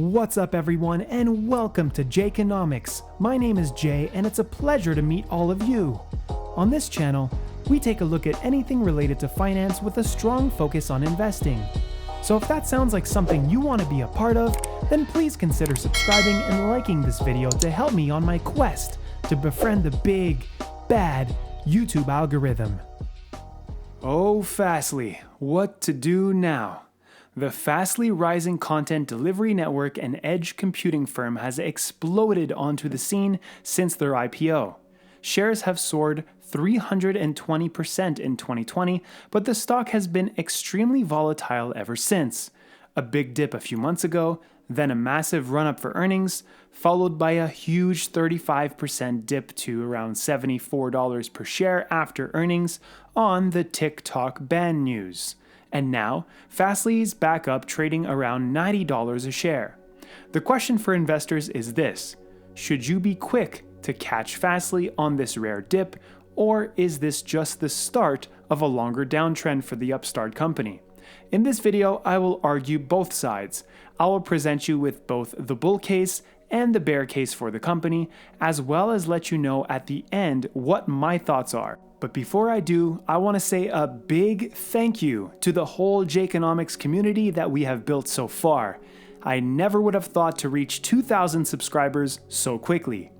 What's up everyone, and welcome to Jayconomics. My name is Jay and it's a pleasure to meet all of you. On this channel, we take a look at anything related to finance with a strong focus on investing. So if that sounds like something you want to be a part of, then please consider subscribing and liking this video to help me on my quest to befriend the big, bad YouTube algorithm. Oh Fastly, what to do now? The Fastly rising content delivery network and edge computing firm has exploded onto the scene since their IPO. Shares have soared 320% in 2020, but the stock has been extremely volatile ever since. A big dip a few months ago, then a massive run-up for earnings, followed by a huge 35% dip to around $74 per share after earnings on the TikTok ban news. And now, Fastly's back up trading around $90 a share. The question for investors is this: should you be quick to catch Fastly on this rare dip, or is this just the start of a longer downtrend for the upstart company? In this video, I will argue both sides. I will present you with both the bull case and the bear case for the company, as well as let you know at the end what my thoughts are. But before I do, I want to say a big thank you to the whole Jayconomics community that we have built so far. I never would have thought to reach 2,000 subscribers so quickly.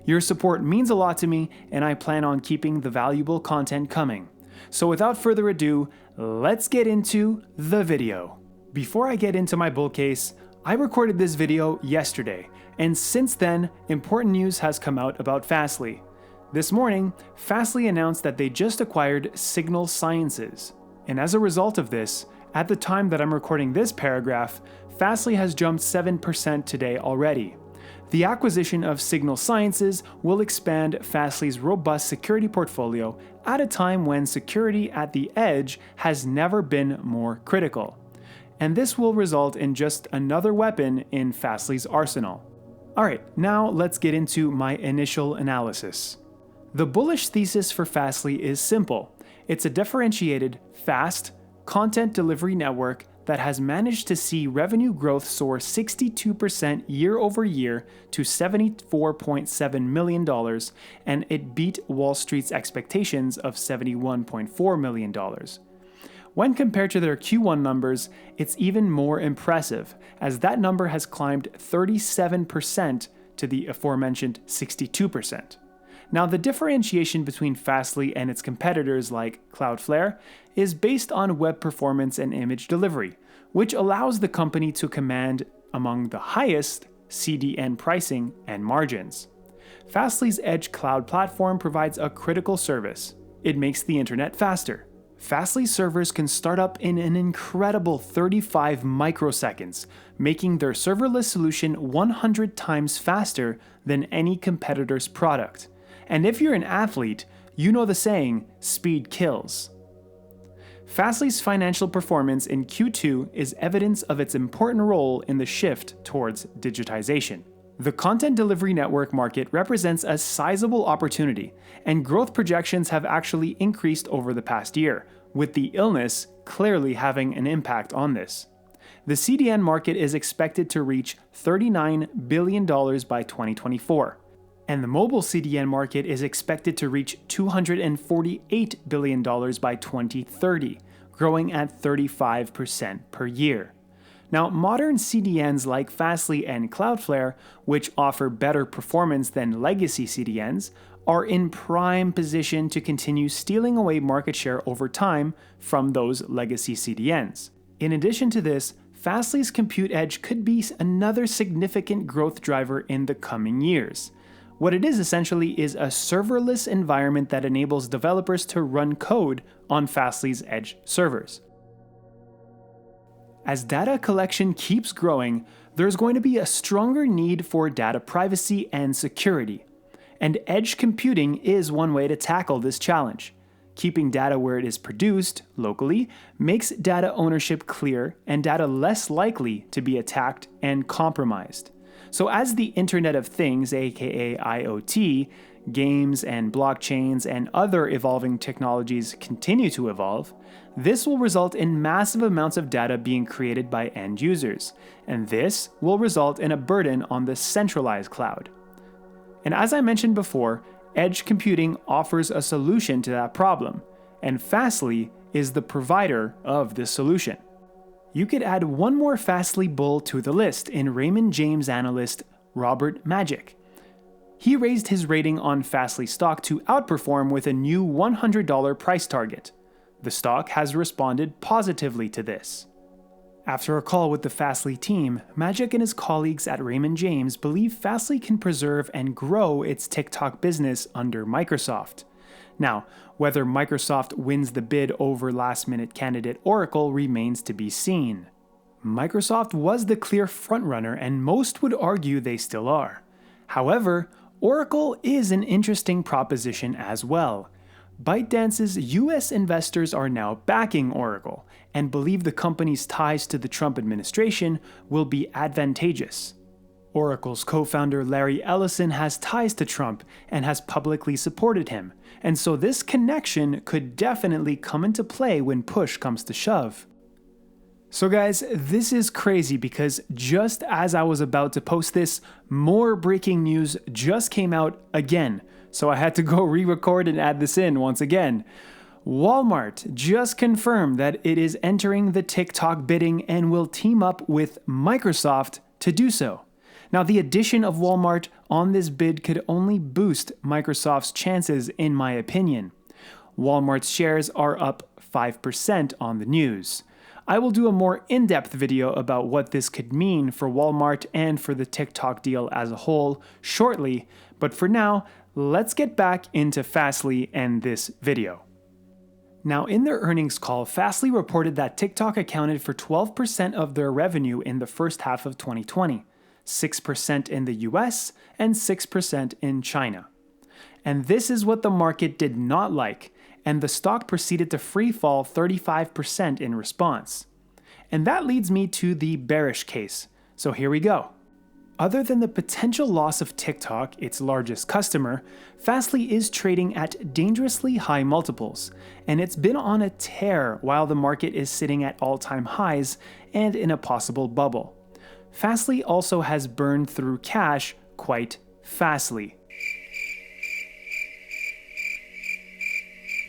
Your support means a lot to me, and I plan on keeping the valuable content coming. So without further ado, let's get into the video. Before I get into my bull case, I recorded this video yesterday, and since then, important news has come out about Fastly. This morning, Fastly announced that they just acquired Signalsciences. And as a result of this, at the time that I'm recording this paragraph, Fastly has jumped 7% today already. The acquisition of Signalsciences will expand Fastly's robust security portfolio at a time when security at the edge has never been more critical. And this will result in just another weapon in Fastly's arsenal. Alright, now let's get into my initial analysis. The bullish thesis for Fastly is simple. It's a differentiated, fast, content delivery network that has managed to see revenue growth soar 62% year over year to $74.7 million, and it beat Wall Street's expectations of $71.4 million. When compared to their Q1 numbers, it's even more impressive, as that number has climbed 37% to the aforementioned 62%. Now, the differentiation between Fastly and its competitors like Cloudflare is based on web performance and image delivery, which allows the company to command among the highest CDN pricing and margins. Fastly's Edge Cloud platform provides a critical service. It makes the internet faster. Fastly servers can start up in an incredible 35 microseconds, making their serverless solution 100 times faster than any competitor's product. And if you're an athlete, you know the saying, speed kills. Fastly's financial performance in Q2 is evidence of its important role in the shift towards digitization. The content delivery network market represents a sizable opportunity, and growth projections have actually increased over the past year, with the illness clearly having an impact on this. The CDN market is expected to reach $39 billion by 2024. And the mobile CDN market is expected to reach $248 billion by 2030, growing at 35% per year. Now, modern CDNs like Fastly and Cloudflare, which offer better performance than legacy CDNs, are in prime position to continue stealing away market share over time from those legacy CDNs. In addition to this, Fastly's compute edge could be another significant growth driver in the coming years. What it is essentially is a serverless environment that enables developers to run code on Fastly's edge servers. As data collection keeps growing, there's going to be a stronger need for data privacy and security. And edge computing is one way to tackle this challenge. Keeping data where it is produced, locally, makes data ownership clear and data less likely to be attacked and compromised. So as the Internet of Things, aka IoT, games and blockchains and other evolving technologies continue to evolve, this will result in massive amounts of data being created by end users, and this will result in a burden on the centralized cloud. And as I mentioned before, edge computing offers a solution to that problem, and Fastly is the provider of this solution. You could add one more Fastly bull to the list in Raymond James analyst Robert Magic. He raised his rating on fastlystock to outperform with a new $100 price target. The stock has responded positively to this. After a call with the Fastly team, Magic and his colleagues at Raymond James believe Fastly can preserve and grow its TikTok business under Microsoft. Now, whether Microsoft wins the bid over last-minute candidate Oracle remains to be seen. Microsoft was the clear frontrunner, and most would argue they still are. However, Oracle is an interesting proposition as well. ByteDance's US investors are now backing Oracle and believe the company's ties to the Trump administration will be advantageous. Oracle's co-founder Larry Ellison has ties to Trump and has publicly supported him, and so this connection could definitely come into play when push comes to shove. So guys, this is crazy because just as I was about to post this, more breaking news just came out again, so I had to go re-record and add this in once again. Walmart just confirmed that it is entering the TikTok bidding and will team up with Microsoft to do so. Now, the addition of Walmart on this bid could only boost Microsoft's chances, in my opinion. Walmart's shares are up 5% on the news. I will do a more in-depth video about what this could mean for Walmart and for the TikTok deal as a whole shortly, but for now, let's get back into Fastly and this video. Now, in their earnings call, Fastly reported that TikTok accounted for 12% of their revenue in the first half of 2020. 6% in the US, and 6% in China. And this is what the market did not like, and the stock proceeded to free fall 35% in response. And that leads me to the bearish case. So here we go. Other than the potential loss of TikTok, its largest customer, Fastly is trading at dangerously high multiples, and it's been on a tear while the market is sitting at all-time highs and in a possible bubble. Fastly also has burned through cash quite fastly.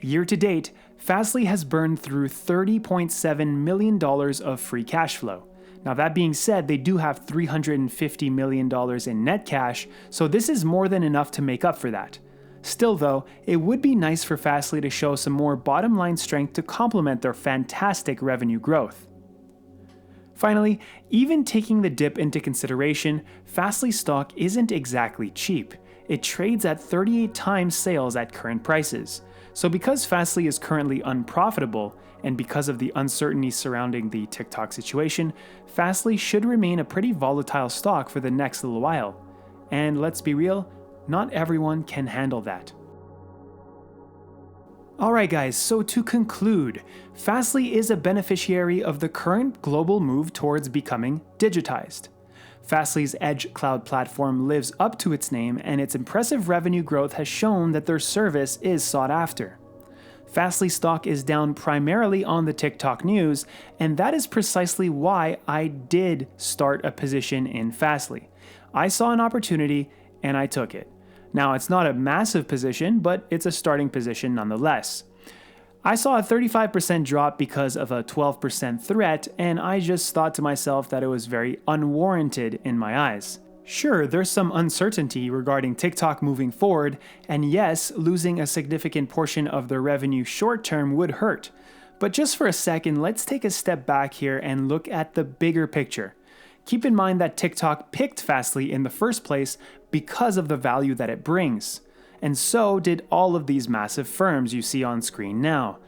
Year to date, Fastly has burned through $30.7 million of free cash flow. Now that being said, they do have $350 million in net cash, so this is more than enough to make up for that. Still though, it would be nice for Fastly to show some more bottom line strength to complement their fantastic revenue growth. Finally, even taking the dip into consideration, Fastly stock isn't exactly cheap. It trades at 38 times sales at current prices. So because Fastly is currently unprofitable, and because of the uncertainty surrounding the TikTok situation, Fastly should remain a pretty volatile stock for the next little while. And let's be real, not everyone can handle that. Alright guys, so to conclude, Fastly is a beneficiary of the current global move towards becoming digitized. Fastly's edge cloud platform lives up to its name, and its impressive revenue growth has shown that their service is sought after. Fastly stock is down primarily on the TikTok news, and that is precisely why I did start a position in Fastly. I saw an opportunity and I took it. Now, it's not a massive position, but it's a starting position nonetheless. I saw a 35% drop because of a 12% threat, and I just thought to myself that it was very unwarranted in my eyes. Sure, there's some uncertainty regarding TikTok moving forward, and yes, losing a significant portion of their revenue short term would hurt. But just for a second, let's take a step back here and look at the bigger picture. Keep in mind that TikTok picked Fastly in the first place because of the value that it brings. And so did all of these massive firms you see on screen now.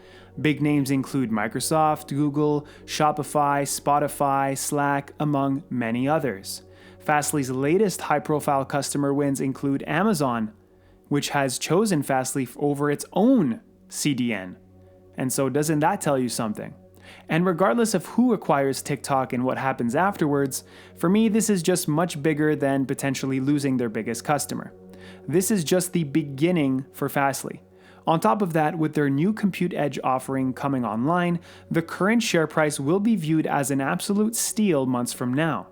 Big names include Microsoft, Google, Shopify, Spotify, Slack, among many others. Fastly's latest high-profile customer wins include Amazon, which has chosen Fastly over its own CDN. And so doesn't that tell you something? And regardless of who acquires TikTok and what happens afterwards, for me this is just much bigger than potentially losing their biggest customer. This is just the beginning for Fastly. On top of that, with their new Compute Edge offering coming online, the current share price will be viewed as an absolute steal months from now.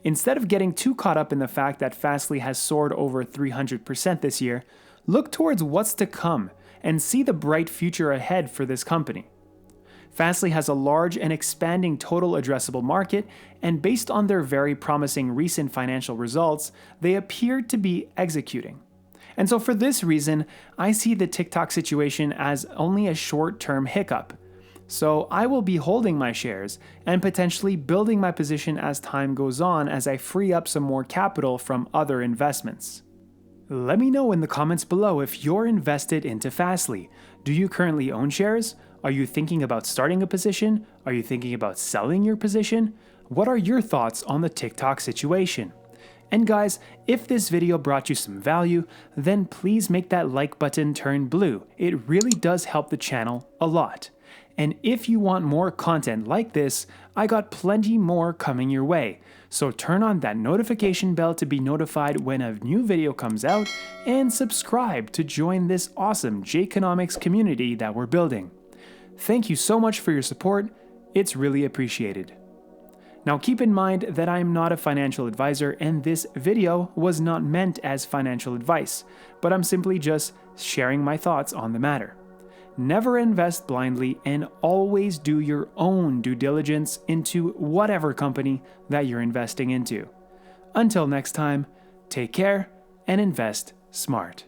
Instead of getting too caught up in the fact that Fastly has soared over 300% this year, look towards what's to come and see the bright future ahead for this company. Fastly has a large and expanding total addressable market, and based on their very promising recent financial results, they appear to be executing. And so for this reason, I see the TikTok situation as only a short-term hiccup. So I will be holding my shares and potentially building my position as time goes on as I free up some more capital from other investments. Let me know in the comments below if you're invested into Fastly. Do you currently own shares? Are you thinking about starting a position? Are you thinking about selling your position? What are your thoughts on the TikTok situation? And guys, if this video brought you some value, then please make that like button turn blue. It really does help the channel a lot. And if you want more content like this, I got plenty more coming your way. So turn on that notification bell to be notified when a new video comes out, and subscribe to join this awesome Jconomics community that we're building. Thank you so much for your support. It's really appreciated. Now keep in mind that I'm not a financial advisor, and this video was not meant as financial advice, but I'm simply just sharing my thoughts on the matter. Never invest blindly, and always do your own due diligence into whatever company that you're investing into. Until next time, take care and invest smart.